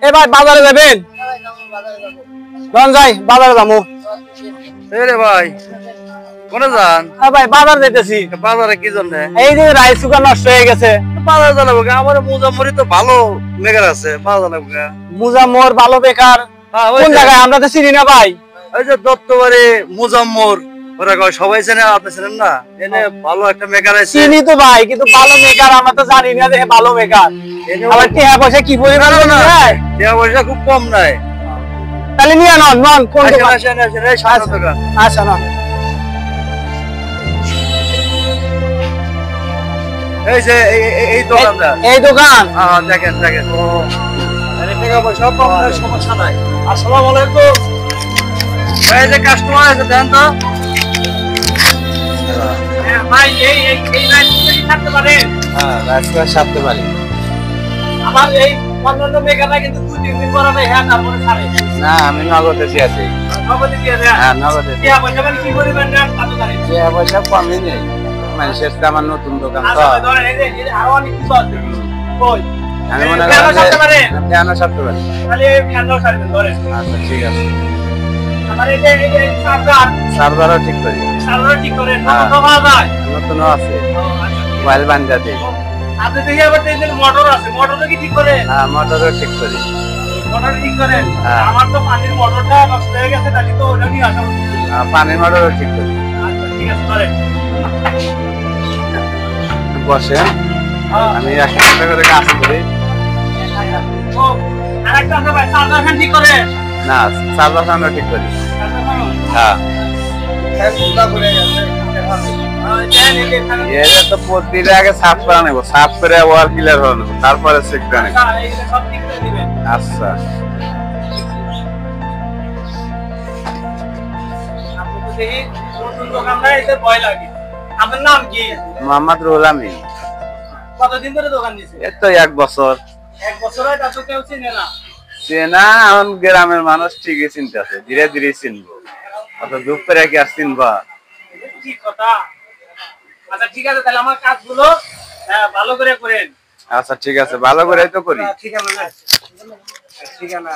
এ ভাই বাজারে যাবেন? যাই বাজারে যাবো। রে ভাই কোনে যান? ভাই বাজার যাইতেছি। বাজারে কি জন্য? এই যে রাইস কুকার নষ্ট হয়ে গেছে। বাজার জানাবো আমার মুজামরি তো ভালো মেকার আছে, বাজার জানাবো। মুজাম্মর ভালো বেকার কোন জায়গায়? আমরা তো চিনি না ভাই। ওই যে দত্তবাড়ি মুজাম্মর, ওরা কয় সবাই চেনে, আপনি চেনেন না? এনে ভালো একটা মেকার আছে। চিনি তো ভাই, কিন্তু ভালো মেকার আমরা তো জানি না যে ভালো মেকার। আবার টাকা পয়সা কি পরিমাণ না? টাকা পয়সা খুব কম নাই। তাহলে নিয়ে নন নন কোন দোকান? এই সামনে দোকান। আচ্ছা নন। এই যে এই দোকানটা, এই দোকান। দেখেন দেখেন, টাকা পয়সা কম নাই, সমস্যা নাই। আসসালামু আলাইকুম। এই যে কাস্টমার আছে দেন তো। ভাই এই রাইস কুকারই থাকতে পারে? হ্যাঁ, রাইস কুকার ছাড়তে পারি। আমার এই অন্যান্য মেকাররা কিন্তু 2-3 দিন পরে হ্যাঁ তারপরে ছাড়ে। না, আমি নগদে দিয়েছি। নগদে দিয়ে দেন? হ্যাঁ, নগদে। টাকা পয়সা মানে কি পরিমাণ নেন কত জানেন? টাকা পয়সা কমই নেই, মানুষের তো আমার নতুন দোকান তো। আচ্ছা ধরেন এই যে আরো অনেক কিছু আছে। কই আমি মনে কেন ছাড়তে পারে? কেন ছাড়তে পারি? তাহলে ফ্যানও ছাড়বেন ধরেন। আচ্ছা ঠিক আছে। আমার এই যে সার্ভারও ঠিক করি। সার্ভার ঠিক করে নতুন পাওয়া যায়? নতুনও আছে, আচ্ছা। মোবাইল বান্ধা দিই। আপনি দেখি আবার এই যে মোটর আছে, মোটরও কি ঠিক করে? হ্যাঁ, মোটরও ঠিক করি। মোটর ঠিক করেন? হ্যাঁ। আমার তো পানির মোটরটা নষ্ট হয়ে গেছে, তাহলে তো ওটা নিয়ে আসা উচিত। পানির মোটরও ঠিক করি। আচ্ছা ঠিক আছে ধরেন। বসেন, আমি 1 ঘন্টা করে কাজ করি। ও আরেকটা আছে ভাই, চার্জার ফ্যান ঠিক করে? না, সার্ভার ফ্যানও ঠিক করি। চার্জার ফ্যানও? হ্যাঁ। দেন এটা তো প্রতিটা আগে সাফ করে নেবো, সাফ করে ওয়াল ক্লিয়ার করে নেবো, তারপরে চেক করে নেবো। আচ্ছা এইগুলো সব ঠিক করে দিবেন। আচ্ছা। আপনি তো দেখি নতুন দোকানদার, এতে ভয় লাগে। আপনার নাম কি? মোহাম্মদ রুহুল আমিন। কতদিন ধরে দোকান দিয়েছে? এই তো 1 বছর। 1 বছর হয়, তা তো কেউ চিনে না। চেনা এখন গ্রামের মানুষ ঠিকই চিনতে আছে, ধীরে ধীরে চিনবো, অত দুঃখ করে কি আর চিনবা? ঠিক কথা। আচ্ছা ঠিক আছে, তাহলে আমার কাজগুলো ভালো করে করেন। আচ্ছা ঠিক আছে, ভালো করে তো করি। ঠিকানা ঠিকানা